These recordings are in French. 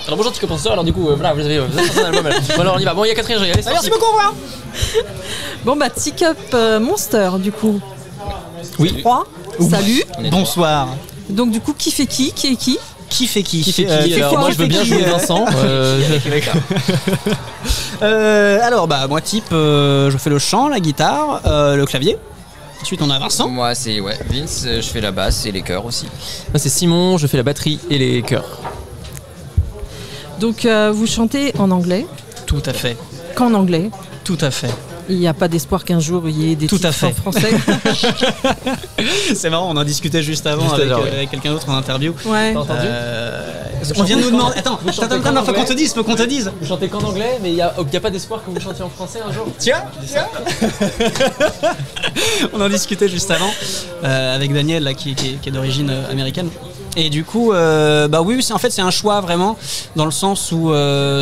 Alors bonjour petit copain, alors du coup voilà vous avez sorti un album. Bon alors on y va. Bon il y a Catherine, allez, merci beaucoup, au revoir. Bon bah Teacup Monster du coup. Oui. 3. Salut. Bonsoir. Donc du coup qui fait qui est qui? Qui fait qui? Alors moi je veux bien jouer Vincent. Alors bah moi type je fais le chant, la guitare, le clavier. Ensuite on a Vincent. Moi c'est Vince, je fais la basse et les chœurs aussi. Moi c'est Simon, je fais la batterie et les chœurs. Donc vous chantez en anglais? Tout à fait. Qu'en anglais? Tout à fait. Il n'y a pas d'espoir qu'un jour il y ait des Tout à titres fait. en français. C'est marrant, on en discutait juste avant avec quelqu'un d'autre en interview. Ouais. T'as entendu? On vient de nous demander. Attends, faut qu'on te dise, faut qu'on te dise. Vous chantez qu'en anglais, mais il y a pas d'espoir que vous chantiez en français un jour. Tiens. On en discutait juste avant avec Daniel là, qui est d'origine américaine. Et du coup, bah oui, c'est un choix vraiment, dans le sens où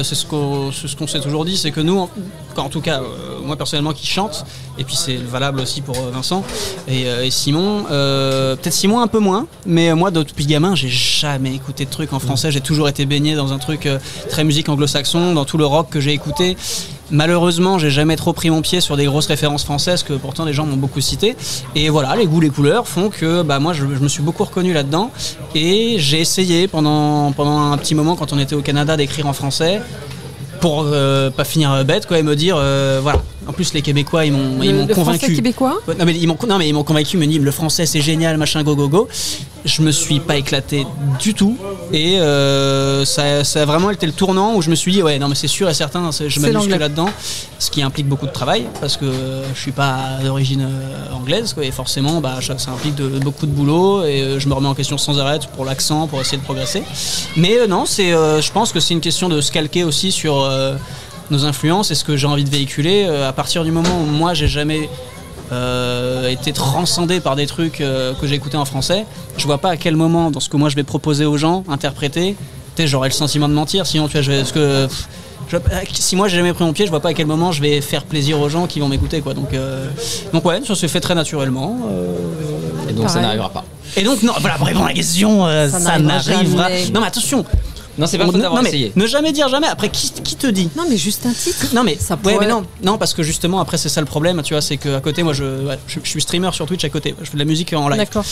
c'est ce qu'on s'est toujours dit, c'est que nous, en tout cas, moi personnellement qui chante, et puis c'est valable aussi pour Vincent et Simon, peut-être Simon un peu moins, mais moi depuis gamin, j'ai jamais écouté de trucs en français, j'ai toujours été baigné dans un truc très musique anglo-saxon, dans tout le rock que j'ai écouté. Malheureusement, j'ai jamais trop pris mon pied sur des grosses références françaises que pourtant les gens m'ont beaucoup cité. Et voilà, les goûts, les couleurs font que bah, moi je me suis beaucoup reconnu là-dedans. Et j'ai essayé pendant un petit moment quand on était au Canada d'écrire en français pour pas finir bête quoi et me dire voilà. En plus les Québécois ils m'ont convaincu. Le français québécois ? Non mais ils m'ont convaincu, ils me disent le français c'est génial machin go go go. Je me suis pas éclaté du tout et ça a vraiment été le tournant où je me suis dit ouais non mais c'est sûr et certain je m'amuse là-dedans, ce qui implique beaucoup de travail parce que je suis pas d'origine anglaise quoi, et forcément bah ça implique beaucoup de boulot et je me remets en question sans arrêt pour l'accent pour essayer de progresser. Mais non c'est je pense que c'est une question de se calquer aussi sur nos influences et ce que j'ai envie de véhiculer à partir du moment où moi j'ai jamais été transcendé par des trucs que j'ai écoutés en français. Je vois pas à quel moment dans ce que moi je vais proposer aux gens, interpréter, j'aurais le sentiment de mentir. Sinon, tu vois, si moi j'ai jamais pris mon pied, je vois pas à quel moment je vais faire plaisir aux gens qui vont m'écouter, quoi. Donc ouais, ça se fait très naturellement. Et donc ça n'arrivera pas. Et donc non, voilà, pour répondre à la question, ça n'arrivera. Non mais attention. Non, c'est pas faute d'avoir essayé. Ne jamais dire jamais. Après, qui te dit ? Non, mais juste un titre. Non, mais ça pourrait... mais non, parce que justement, après, c'est ça le problème. Tu vois, c'est qu'à côté, moi, je suis streamer sur Twitch à côté. Je fais de la musique en live. D'accord.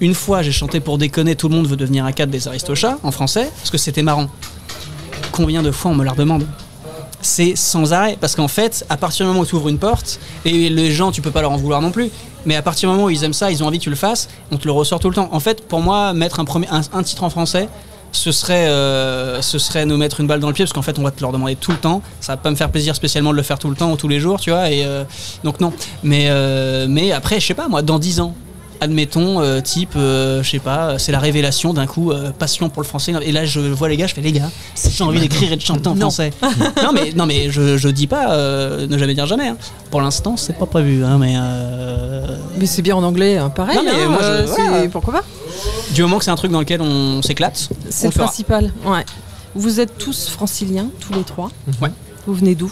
Une fois, j'ai chanté pour déconner. Tout le monde veut devenir un cadre des Aristochats en français, parce que c'était marrant. Combien de fois on me la redemande ? C'est sans arrêt, parce qu'en fait, à partir du moment où tu ouvres une porte, et les gens, tu peux pas leur en vouloir non plus, mais à partir du moment où ils aiment ça, ils ont envie que tu le fasses, on te le ressort tout le temps. En fait, pour moi, mettre un titre en français, ce serait nous mettre une balle dans le pied parce qu'en fait on va te leur demander tout le temps, ça va pas me faire plaisir spécialement de le faire tout le temps ou tous les jours, tu vois, et donc non, mais après je sais pas moi, dans 10 ans admettons type je sais pas, c'est la révélation d'un coup, passion pour le français, et là je vois les gars, je fais les gars, si j'ai envie d'écrire et de chanter en français. non mais je dis pas ne jamais dire jamais, hein. Pour l'instant c'est pas prévu, hein, mais c'est bien en anglais, hein, pareil. Non, mais moi, pourquoi pas. Du moment que c'est un truc dans lequel on s'éclate, c'est le principal. Ouais. Vous êtes tous franciliens, tous les trois. Ouais. Vous venez d'où ?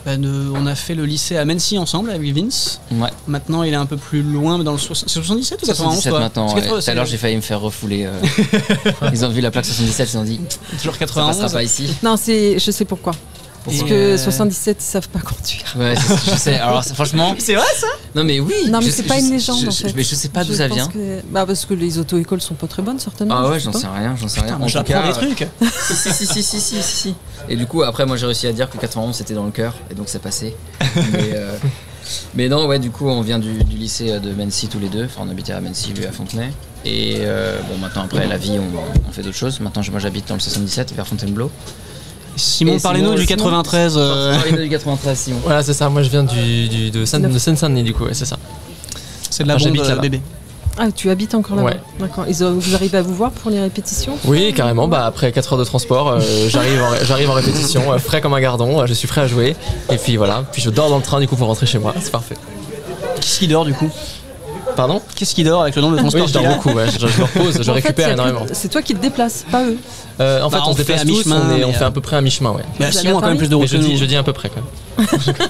On a fait le lycée à Mency ensemble avec Vince. Ouais. Maintenant il est un peu plus loin dans le 77 ou 91 77 maintenant. Ouais. Tout à l'heure j'ai failli me faire refouler. Ils ont vu la plaque 77, ils ont dit toujours 91. Ça passera pas ici. Non, je sais pourquoi. Parce que 77 ils savent pas conduire. Ouais, je sais. Alors franchement. C'est vrai ça ? Non mais oui. Non mais c'est pas une légende en fait. Mais je sais pas d'où ça vient. Parce que les auto-écoles sont pas très bonnes certainement. Ah ouais, j'en sais rien. En j'apprends des trucs. Si. Et du coup après moi j'ai réussi à dire que 91 c'était dans le cœur et donc ça passait. Mais non ouais, du coup on vient du lycée de Mency tous les deux. Enfin on habitait à Mency, lui à Fontenay. Et bon maintenant après la vie on fait d'autres choses. Maintenant moi j'habite dans le 77 vers Fontainebleau. Simon, parlez-nous du 93. Parlez-nous du 93, Simon. Voilà, c'est ça. Moi, je viens de Seine-Saint-Denis, du coup, ouais, c'est ça. C'est de la bombe là-bas. Bébé. Ah, tu habites encore là-bas ? Ouais. D'accord. Vous arrivez à vous voir pour les répétitions ? Oui, carrément. Bah, après 4 heures de transport, j'arrive en répétition, frais comme un gardon. Je suis prêt à jouer. Et puis voilà. Puis je dors dans le train, du coup, pour rentrer chez moi. C'est parfait. Qu'est-ce qui dort, du coup ? Pardon ? Qu'est-ce qui dort avec le nombre de transports ? Oui, je dors beaucoup, ouais. Je me repose, je récupère énormément. C'est toi qui te déplaces, pas eux. En fait, on se déplace tous, on fait à peu près à mi-chemin, ouais. Mais Simon a quand même plus de route que nous. Je dis à peu près, quand même.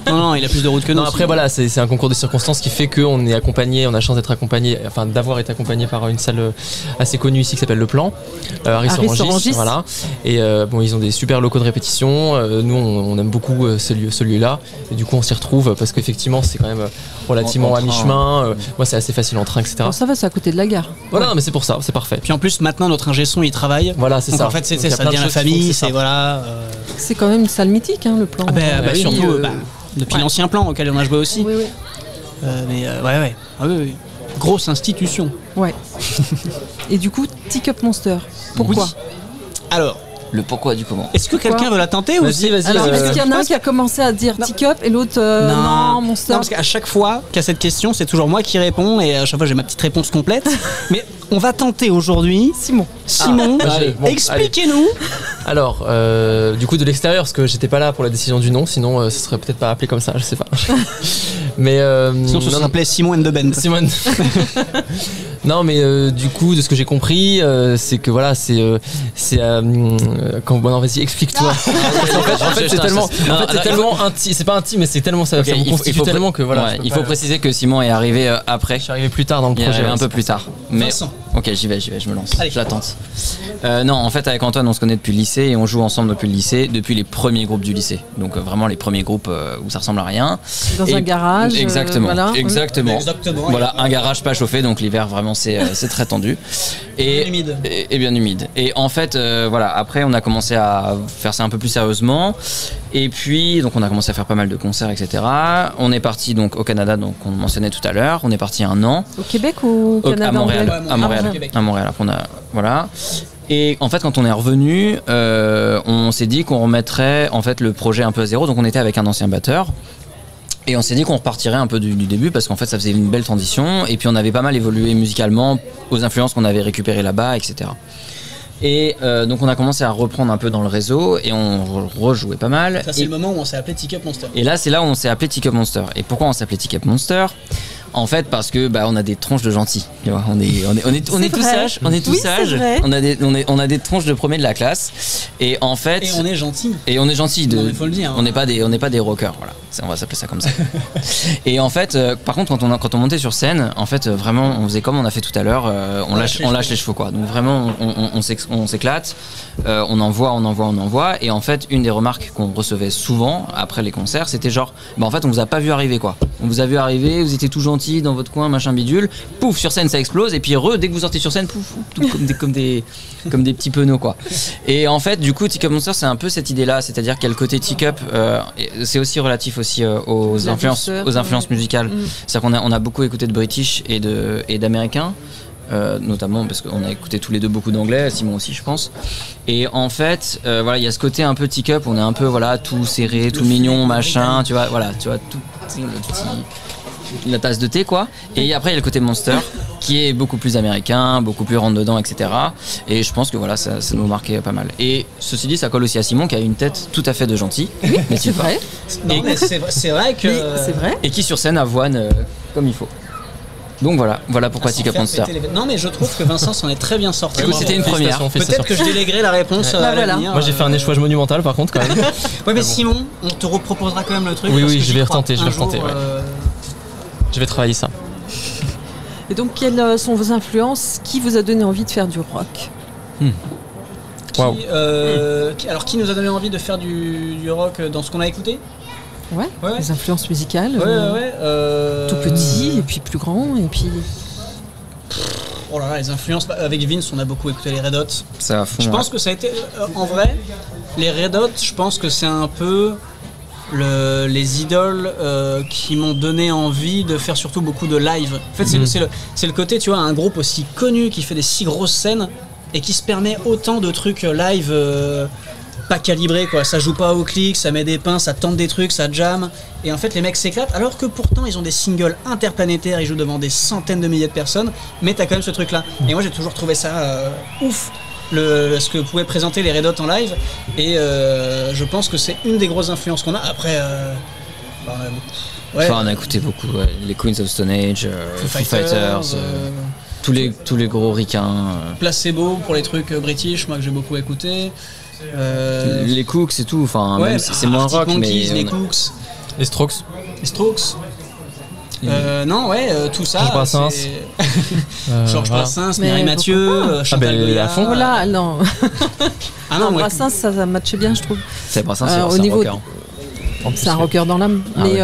Non, il a plus de route que nous. Non, après voilà, c'est un concours de circonstances qui fait qu'on est accompagné, on a la chance d'être accompagné, enfin d'avoir été accompagné par une salle assez connue ici qui s'appelle Le Plan, Harris-Orangis, voilà. Et bon, ils ont des super locaux de répétition. Nous, on aime beaucoup ce lieu-là. Et du coup, on s'y retrouve parce qu'effectivement, c'est quand même relativement à mi-chemin. Moi, c'est assez facile en train, etc. Bon, ça va, c'est à côté de la gare. Voilà, mais c'est pour ça, c'est parfait. Puis en plus, maintenant, notre ingé son, il travaille. Voilà, c'est donc ça. En fait, Donc, il y a ça plein de devient la choses qui font famille. que c'est C'est voilà. C'est quand même une salle mythique, hein, Le Plan. oui, Surtout depuis l'ancien plan auquel on a joué aussi. Oui. Ouais. Ah, oui. Grosse institution. Ouais. Et du coup, Teacup Monster. Pourquoi? Oui. Alors, Le pourquoi du comment. est-ce que quelqu'un veut la tenter ou Vas-y. Alors, parce qu'il y en a un qui a commencé à dire Teacup et l'autre non, Monster. Non, parce qu'à chaque fois qu'il y a cette question, c'est toujours moi qui réponds et à chaque fois j'ai ma petite réponse complète. Mais on va tenter aujourd'hui. Simon. Expliquez-nous. Alors, du coup, de l'extérieur, parce que j'étais pas là pour la décision du nom, sinon ce serait peut-être pas appelé comme ça, je sais pas. Mais Sinon, ça s'appelait Simon and the Band. Simone. Non, mais du coup, de ce que j'ai compris, c'est que voilà, c'est quand bon, non, vas-y, explique-toi. En fait, c'est tellement intime, c'est pas intime, mais c'est tellement ça me constitue tellement que voilà. Ouais, il faut préciser que Simon est arrivé après. Je suis arrivé plus tard dans le Il est projet, arrivé un peu plus tard. Mais Vincent. ok, j'y vais, je me lance. Allez. Je la tente. Non, en fait, avec Antoine, on se connaît depuis le lycée et on joue ensemble depuis le lycée, depuis les premiers groupes du lycée. Donc vraiment les premiers groupes où ça ressemble à rien. Dans un garage. Exactement. Voilà. Exactement. Voilà, un garage pas chauffé, donc l'hiver vraiment c'est très tendu. Et bien humide. Et bien humide. Et en fait, voilà, après on a commencé à faire ça un peu plus sérieusement. Et puis, donc on a commencé à faire pas mal de concerts, etc. On est parti donc au Canada, donc on mentionnait tout à l'heure. On est parti 1 an. Au Québec ou au Canada? À Montréal. anglais À Montréal. Québec. À Montréal. Après, voilà. Et en fait, quand on est revenu, on s'est dit qu'on remettrait en fait le projet un peu à zéro. Donc on était avec un ancien batteur. Et on s'est dit qu'on repartirait un peu du début parce qu'en fait ça faisait une belle transition. Et puis on avait pas mal évolué musicalement aux influences qu'on avait récupérées là-bas, etc. Et donc on a commencé à reprendre un peu dans le réseau et on rejouait pas mal. Ça, c'est le moment où on s'est appelé Teacup Monster. Et là, c'est là où on s'est appelé Teacup Monster. Et pourquoi on s'appelait Teacup Monster? En fait, parce que on a des tronches de gentils. Tu vois, on est tous sages. On est tous Oui, sages. c'est vrai. On a des tronches de premier de la classe. Et en fait. Et on est gentil. Et on est gentil. Non, mais faut le dire, hein. On n'est pas des rockers. Voilà. On va s'appeler ça comme ça. Et en fait, par contre, quand on montait sur scène, en fait, vraiment, on faisait comme on a fait tout à l'heure. On lâche les chevaux, quoi. Donc vraiment, on s'éclate. On envoie. Et en fait, une des remarques qu'on recevait souvent après les concerts, c'était genre, en fait, on vous a pas vu arriver, quoi. On vous a vu arriver, vous étiez tout gentil dans votre coin, machin bidule. Pouf, sur scène, ça explose. Et puis dès que vous sortez sur scène, pouf, tout comme des petits penauds, quoi. Et en fait, du coup, Teacup Monster, c'est un peu cette idée-là, c'est-à-dire qu'il y a le côté Teacup, c'est aussi relatif aussi aux influences musicales. C'est-à-dire qu'on a beaucoup écouté de British et d'américains. Notamment parce qu'on a écouté tous les deux beaucoup d'anglais, Simon aussi je pense. Et en fait, voilà, il y a ce côté un peu Teacup, on est un peu voilà tout serré, tout mignon, machin, tu vois, tout la tasse de thé quoi. Et après il y a le côté Monster qui est beaucoup plus américain, beaucoup plus rentre dedans, etc. Et je pense que voilà, ça nous marquait pas mal. Et ceci dit, ça colle aussi à Simon qui a une tête tout à fait de gentil. Oui, mais c'est vrai. Non, mais c'est vrai que. C'est vrai. Et qui sur scène avoine comme il faut. Donc voilà pourquoi Teacup Monster. Non mais je trouve que Vincent s'en est très bien sorti. Du coup, c'était une première. Peut-être que je déléguerai la réponse à l'avenir. Moi j'ai fait un échouage monumental par contre quand même. Ouais mais Simon, on te reproposera quand même le truc. Oui, parce que je vais j'y crois. retenter, ouais. Je vais travailler ça. Et donc, quelles sont vos influences? Qui vous a donné envie de faire du rock? Waouh. Alors qui nous a donné envie de faire du rock dans ce qu'on a écouté? Ouais. Ouais. Les influences musicales. Ouais. Tout petit et puis plus grand et puis. Oh là là, les influences. Avec Vince, on a beaucoup écouté les Red Hot. Ça à fond. Je pense que ça a été. En vrai, les Red Hot, je pense que c'est un peu les idoles qui m'ont donné envie de faire surtout beaucoup de live. En fait, c'est le côté, tu vois, un groupe aussi connu qui fait des si grosses scènes et qui se permet autant de trucs live pas calibrés, quoi. Ça joue pas au clic, ça met des pains, ça tente des trucs, ça jam. Et en fait, les mecs s'éclatent alors que pourtant, ils ont des singles interplanétaires, ils jouent devant des centaines de milliers de personnes, mais t'as quand même ce truc-là. Et moi, j'ai toujours trouvé ça ouf. Ce que pouvaient présenter les Red Hot en live et je pense que c'est une des grosses influences qu'on a. Après on a écouté beaucoup les Queens of Stone Age, Foo Fighters, tous les gros ricains, Placebo pour les trucs british, moi que j'ai beaucoup écouté, les Cooks et tout, enfin même si c'est moins rock, Monkeys, mais les Cooks. Les Strokes. Non, tout ça. Georges Brassens. Georges Brassens, Mireille Mathieu, Chantal Goya. À fond. Voilà, non. Non, Brassens, ça matchait bien, je trouve. C'est Brassens, au niveau. C'est un rocker dans l'âme. Mais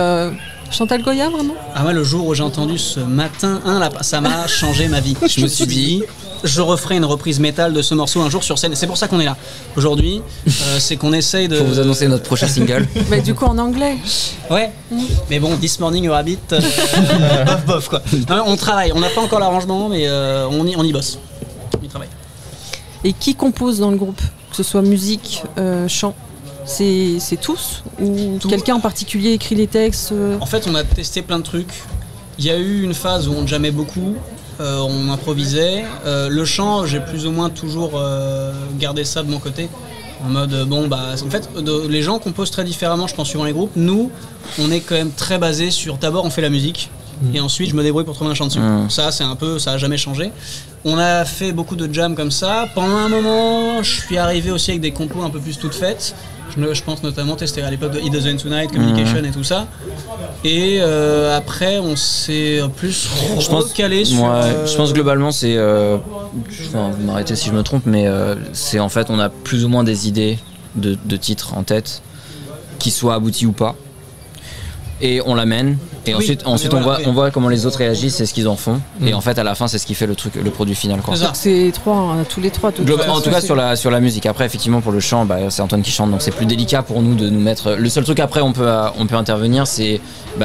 Chantal Goya, vraiment? Ah ouais, le jour où j'ai entendu ce matin, ça m'a changé ma vie. Je me suis dit, je referai une reprise métal de ce morceau un jour sur scène. Et c'est pour ça qu'on est là aujourd'hui. C'est qu'on essaye de. Faut vous annoncer notre prochain single. Mais du coup en anglais. Ouais. Mais bon, This Morning Rabbit, bof quoi. Non, on travaille. On n'a pas encore l'arrangement, mais on y bosse. On y travaille. Et qui compose dans le groupe? Que ce soit musique, chant? C'est tous? Ou quelqu'un en particulier écrit les textes? En fait, on a testé plein de trucs. Il y a eu une phase où on jammait beaucoup. On improvisait. Le chant, j'ai plus ou moins toujours gardé ça de mon côté. En mode, en fait, les gens composent très différemment, je pense, suivant les groupes. Nous, on est quand même très basé sur, d'abord, on fait la musique. Et ensuite, je me débrouille pour trouver un chant dessus. Ça, ça a jamais changé. On a fait beaucoup de jams comme ça. Pendant un moment, je suis arrivé aussi avec des compos un peu plus toutes faites. Je pense notamment tester à l'époque de It Doesn't Tonight, Communication et tout ça. Et après, on s'est plus recalé sur... je pense globalement, c'est... vous m'arrêtez si je me trompe, mais c'est en fait, on a plus ou moins des idées de titres en tête, qui soient aboutis ou pas. Et on l'amène. Et ensuite on voit comment les autres réagissent, c'est ce qu'ils en font. Et en fait, à la fin, c'est ce qui fait le produit final. Quoi. C'est tous les trois. En tout cas, sur la musique. Après, effectivement, pour le chant, c'est Antoine qui chante, donc c'est plus délicat pour nous de nous mettre. Le seul truc après, on peut intervenir, c'est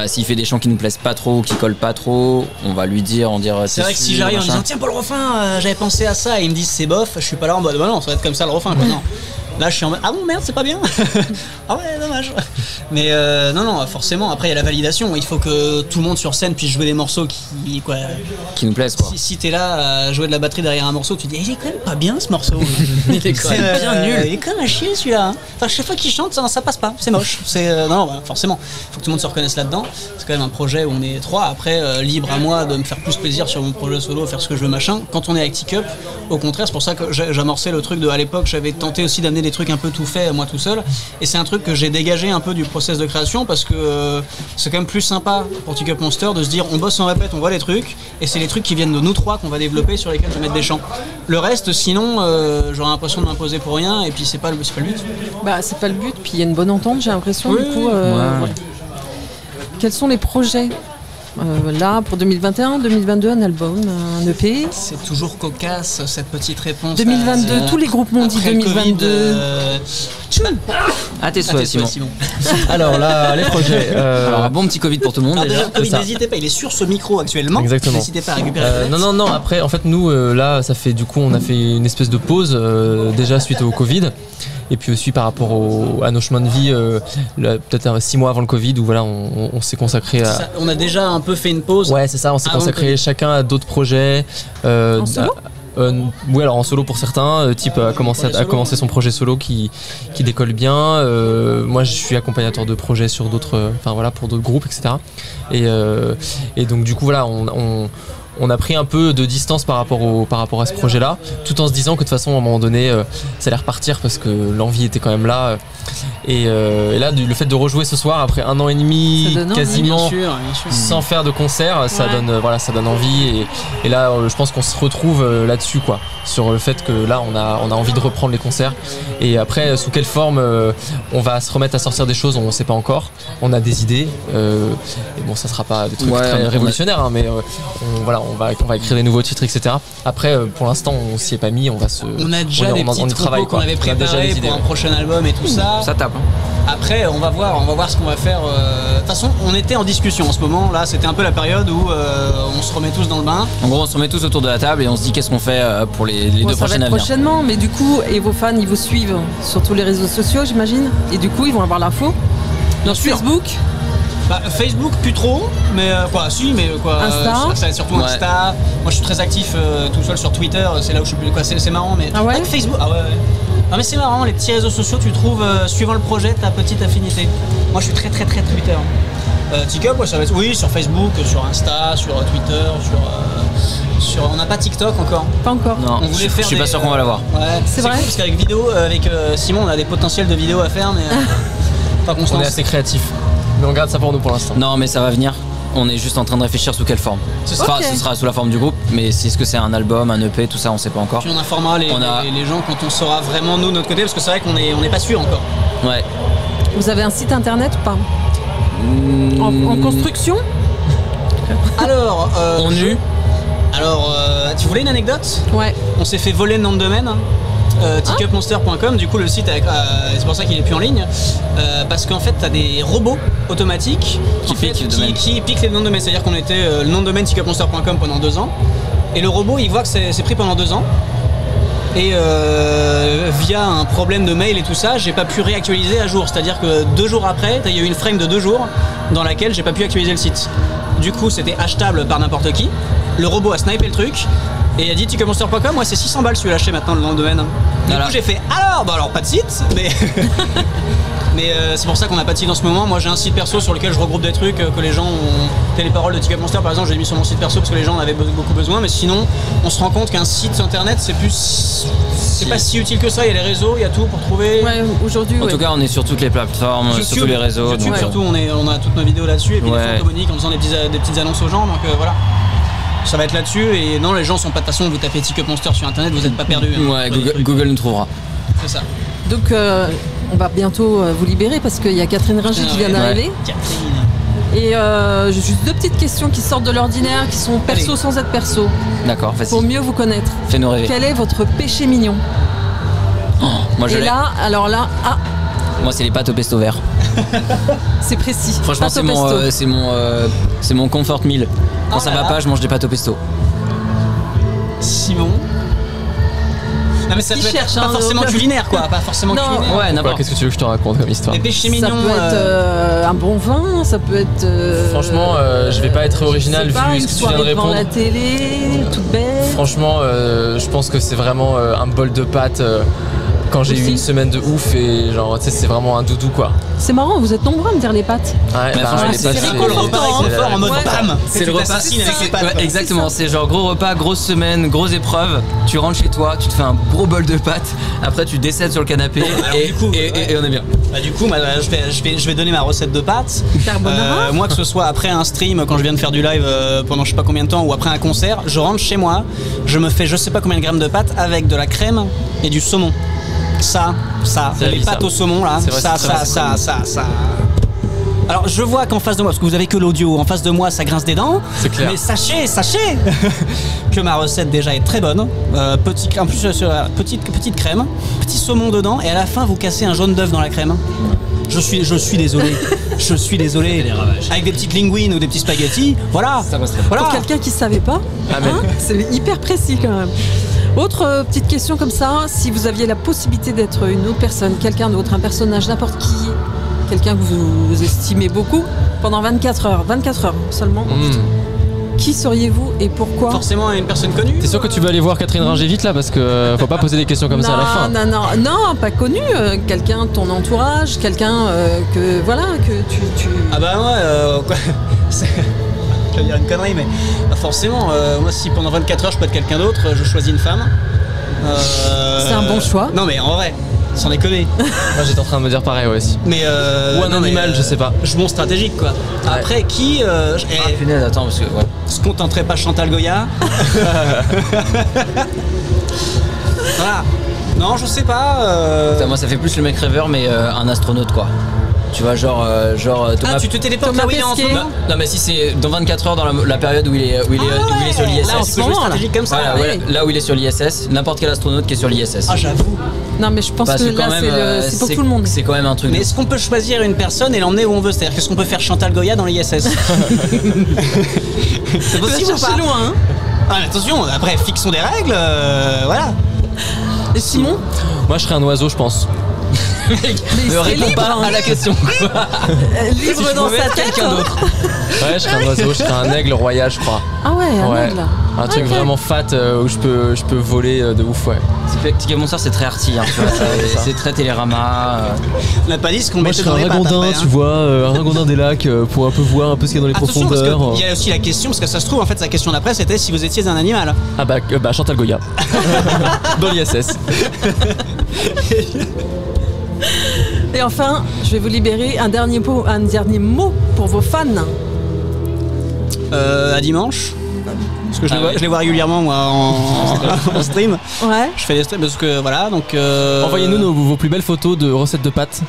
s'il fait des chants qui nous plaisent pas trop, qui collent pas trop, on va lui dire, c'est vrai que si j'arrive en disant tiens pour le refrain, j'avais pensé à ça, et ils me disent c'est bof, je suis pas là en mode non, ça va être comme ça le refrain. Quoi, non. Là, je suis en mode ah bon merde, c'est pas bien. Ah ouais, dommage. Mais non, forcément. Après, il y a la validation. Il faut que tout le monde sur scène puisse jouer des morceaux qui nous plaisent quoi. Si t'es là à jouer de la batterie derrière un morceau, tu te dis il est quand même pas bien ce morceau. Il est quand même bien nul. Il est quand même à chier celui-là. Enfin, chaque fois qu'il chante, ça passe pas. C'est moche. Forcément. Il faut que tout le monde se reconnaisse là-dedans. C'est quand même un projet où on est trois. Après, libre à moi de me faire plus plaisir sur mon projet solo, faire ce que je veux machin. Quand on est avec T-Cup, au contraire, c'est pour ça que j'amorçais le truc de à l'époque, j'avais tenté aussi d'amener des trucs un peu tout fait moi tout seul, et c'est un truc que j'ai dégagé un peu du process de création parce que c'est quand même plus sympa pour T-Cup Monster de se dire on bosse en répète, on voit les trucs et c'est les trucs qui viennent de nous trois qu'on va développer sur lesquels je vais mettre des chants. Le reste sinon j'aurais l'impression de m'imposer pour rien et puis c'est pas le but. C'est pas le but, puis il y a une bonne entente j'ai l'impression du coup. Quels sont les projets là pour 2021, 2022, un album, un EP? C'est toujours cocasse cette petite réponse. 2022, tous les groupes m'ont dit 2022. À tes souhaits, Simon. Alors là, les projets. Alors un bon petit Covid pour tout le monde déjà. Covid, n'hésitez pas, il est sur ce micro actuellement. Exactement. N'hésitez pas à récupérer. Non. Après, en fait, nous là, ça fait du coup, on a fait une espèce de pause déjà suite au Covid. Et puis aussi par rapport à nos chemins de vie, peut-être 6 mois avant le Covid, où voilà, on s'est consacré à... Ça, on a déjà un peu fait une pause. Ouais, c'est ça, on s'est consacré chacun à d'autres projets. En solo oui, alors en solo pour certains, type a commencé son projet solo qui décolle bien. Moi, je suis accompagnateur de projets sur d'autres, pour d'autres groupes, etc. Et donc du coup, voilà, on a pris un peu de distance par rapport à ce projet-là, tout en se disant que de toute façon, à un moment donné, ça allait repartir parce que l'envie était quand même là. Et là, le fait de rejouer ce soir après 1 an et demi, quasiment, bien sûr. sans faire de concert, ça donne envie. Et là, je pense qu'on se retrouve là-dessus, quoi, sur le fait que là, on a envie de reprendre les concerts. Et après, sous quelle forme on va se remettre à sortir des choses, on ne sait pas encore. On a des idées. Et bon, ça sera pas des trucs très révolutionnaires, mais on va écrire des nouveaux titres, etc. Après, pour l'instant, on s'y est pas mis. On a déjà des petits travaux qu'on avait préparés pour un prochain album et tout ça. Ça tape. Après, on va voir ce qu'on va faire. De toute façon, on était en discussion en ce moment. Là, c'était un peu la période où on se remet tous dans le bain. En gros, on se remet tous autour de la table et on se dit qu'est-ce qu'on fait pour les 2 prochaines années. Prochainement, mais du coup, et vos fans, ils vous suivent sur tous les réseaux sociaux, j'imagine. Et du coup, ils vont avoir l'info. Dans Facebook. Facebook plus trop, mais Insta. C'est surtout Insta. Moi je suis très actif tout seul sur Twitter, c'est là où je suis plus c'est marrant mais avec Facebook. Ah ouais. Non mais c'est marrant, les petits réseaux sociaux tu trouves suivant le projet ta petite affinité. Moi je suis très Twitter. TikTok ça va être sur Facebook, sur Insta, sur Twitter, sur on n'a pas TikTok encore. Pas encore. Non, je suis pas sûr qu'on va l'avoir. Ouais, c'est vrai cool, parce qu'avec Simon on a des potentiels de vidéos à faire mais pas constance. On est assez créatif. Mais on garde ça pour nous pour l'instant. Non, mais ça va venir. On est juste en train de réfléchir sous quelle forme. Ce sera sous la forme du groupe, mais est-ce que c'est un album, un EP, tout ça, on sait pas encore. Puis on informera les gens quand on saura vraiment nous de notre côté, parce que c'est vrai qu'on n'est pas sûr encore. Ouais. Vous avez un site internet ou pas en construction? Alors, Alors, tu voulais une anecdote? Ouais. On s'est fait voler le nom de domaine. Ticketmonster.com, du coup le site c'est pour ça qu'il est plus en ligne, parce qu'en fait t'as des robots automatiques qui piquent les noms de domaine, c'est à dire qu'on était le nom de domaine ticketmonster.com pendant 2 ans et le robot il voit que c'est pris pendant 2 ans et via un problème de mail et tout ça j'ai pas pu réactualiser à jour, c'est à dire que 2 jours après il y a eu une frame de 2 jours dans laquelle j'ai pas pu actualiser le site, du coup c'était achetable par n'importe qui, le robot a snipé le truc et il a dit ticketmonster.com, moi c'est 600 balles, je suis lâché maintenant le nom de domaine. Du coup j'ai fait alors pas de site, mais mais c'est pour ça qu'on n'a pas de site en ce moment. Moi j'ai un site perso sur lequel je regroupe des trucs que les gens ont. Les paroles de Ticketmonster par exemple, j'ai mis sur mon site perso parce que les gens en avaient beaucoup besoin, mais sinon on se rend compte qu'un site internet c'est pas si utile que ça, il y a les réseaux, il y a tout pour trouver. Ouais, aujourd'hui. En tout cas on est sur toutes les plateformes, sur tous les réseaux. YouTube, surtout on a toutes nos vidéos là-dessus et puis des photos Monique en faisant des petites annonces aux gens, donc voilà. Ça va être là-dessus et non les gens sont pas de toute façon, vous tapez Ticketmonster sur internet, vous êtes pas perdu. Ouais, Google nous trouvera. C'est ça. Donc on va bientôt vous libérer parce qu'il y a Catherine Ringer qui vient d'arriver. Et j'ai juste 2 petites questions qui sortent de l'ordinaire, qui sont perso sans être perso. D'accord, vas-y. Pour mieux vous connaître. Fais-nous rêver. Quel est votre péché mignon? Moi je l'ai. Moi c'est les pâtes au pesto vert. C'est précis. Franchement c'est mon comfort meal. Quand ça va pas, je mange des pâtes au pesto. Simon. Non mais ça peut être pas forcément culinaire quoi, pas forcément culinaire. Ouais, n'importe. Qu'est-ce que tu veux que je te raconte comme histoire? Les péchés mignons. Ça peut être un bon vin, ça peut être. Franchement, je vais pas être original vu ce que tu viens de répondre. La télé, toute belle. Franchement, je pense que c'est vraiment un bol de pâtes. Quand j'ai eu une semaine de ouf et genre tu sais c'est vraiment un doudou quoi. C'est marrant, vous êtes nombreux à me dire les pâtes. Ouais, c'est le repas réconfort en mode bam. C'est le repas avec les pâtes. Ouais, exactement, c'est genre gros repas, grosse semaine, grosse épreuve. Tu rentres chez toi, tu te fais un gros bol de pâtes. Après tu décèdes sur le canapé et on est bien. Bah, du coup, je vais donner ma recette de pâtes. Moi que ce soit après un stream quand je viens de faire du live pendant je sais pas combien de temps ou après un concert, je rentre chez moi, je me fais je sais pas combien de grammes de pâtes avec de la crème et du saumon. Ça, les pâtes au saumon là, ça. Alors je vois qu'en face de moi, parce que vous avez que l'audio, en face de moi ça grince des dents. C'est clair. Mais sachez que ma recette déjà est très bonne. En plus petite crème, petit saumon dedans et à la fin vous cassez un jaune d'œuf dans la crème. Je suis désolé. Avec des petites linguines ou des petits spaghettis, voilà. Ça passe très bien. Pour quelqu'un qui savait pas, c'est hyper précis quand même. Autre petite question comme ça, si vous aviez la possibilité d'être une autre personne, quelqu'un d'autre, un personnage, n'importe qui, quelqu'un que vous estimez beaucoup, pendant 24 heures seulement, qui seriez-vous et pourquoi? Forcément une personne connue. T'es sûr que tu veux aller voir Catherine Ringer vite là parce que faut pas poser des questions comme ça à la fin. Non, pas connu, quelqu'un de ton entourage, quelqu'un que tu... Ah bah ouais, je vais dire une connerie mais forcément moi si pendant 24 heures je peux être quelqu'un d'autre, je choisis une femme. C'est un bon choix. Non mais en vrai, sans déconner. Moi j'étais en train de me dire pareil aussi. Mais ou un animal, je sais pas. Je monte stratégique quoi. Après qui punaise, attends parce que se contenterait pas Chantal Goya. Voilà. Non, je sais pas. Moi ça fait plus le mec rêveur mais un astronaute quoi. Tu vois, genre Thomas. Ah, tu te téléportes là où il est en ce moment. Non, mais si c'est dans 24 heures dans la période où il est sur l'ISS. Là, c'est stratégique comme ça. Voilà, là où il est sur l'ISS, n'importe quel astronaute qui est sur l'ISS. Ah, j'avoue. Non, mais je pense que là, c'est pour tout le monde. C'est quand même un truc. Mais est-ce qu'on peut choisir une personne et l'emmener où on veut? C'est-à-dire qu'est-ce qu'on peut faire Chantal Goya dans l'ISS? C'est possible ou pas? Loin, hein. Ah, mais attention, après, fixons des règles, voilà. Et Simon? Moi, je serais un oiseau, je pense. Mais ne réponds pas à la question. Libre si dans sa tête. Quelqu'un d'autre. Ouais, je serais un oiseau, je serais un aigle royal, je crois. Ah ouais, un aigle. Un truc vraiment fat où je peux voler de ouf, ouais. Ticketmonster c'est très arty, hein, tu vois, c'est très Télérama. On n'a pas dit ce qu'on mettait dans les pattes. Moi je serais un ragondin, tu vois, un ragondin des lacs pour un peu voir un peu ce qu'il y a dans les profondeurs. Il y a aussi la question, parce que ça se trouve en fait sa question d'après c'était si vous étiez un animal. Ah bah Chantal Goya. Dans l'ISS. Et enfin, je vais vous libérer un dernier mot pour vos fans. À dimanche. Parce que je les vois régulièrement moi en stream. Ouais. Je fais des streams parce que voilà donc. Envoyez-nous vos plus belles photos de recettes de pâtes.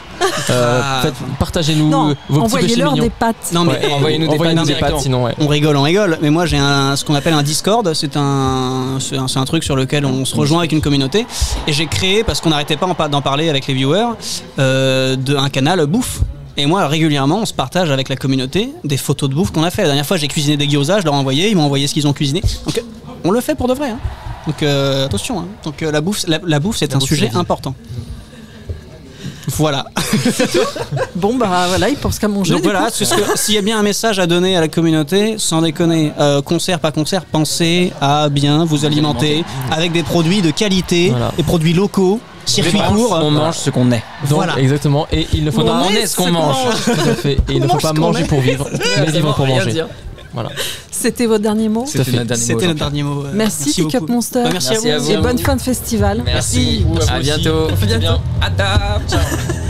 Partagez-nous non, vos petits péchés mignons. Envoyez-leur des pâtes. Non mais envoyez-nous des pâtes sinon ouais. On rigole. Mais moi j'ai ce qu'on appelle un Discord. C'est un truc sur lequel on se rejoint avec une communauté. Et j'ai créé parce qu'on n'arrêtait pas d'en parler avec les viewers un canal bouffe. Et moi, régulièrement, on se partage avec la communauté des photos de bouffe qu'on a fait. La dernière fois, j'ai cuisiné des gyoza, je leur ai envoyé, ils m'ont envoyé ce qu'ils ont cuisiné. Donc, on le fait pour de vrai. Hein. Donc, attention. Hein. Donc, la bouffe, c'est un sujet important. Voilà. Bon, bah voilà, il pense qu'à manger. Donc voilà, s'il y a bien un message à donner à la communauté, sans déconner, concert, pas concert, pensez à bien vous alimenter avec des produits de qualité, des produits locaux. Circuit court, on mange ce qu'on est. Donc, voilà. Exactement. Et il ne faut pas manger ce qu'on mange. Tout à fait. Et il ne faut pas manger pour vivre, mais vivre pour manger. Voilà. C'était votre dernier mot. C'était notre dernier mot. Merci Pick Up Monster. Merci à vous. Et bonne fin de festival. Merci. À bientôt. À bientôt. À table. Ciao.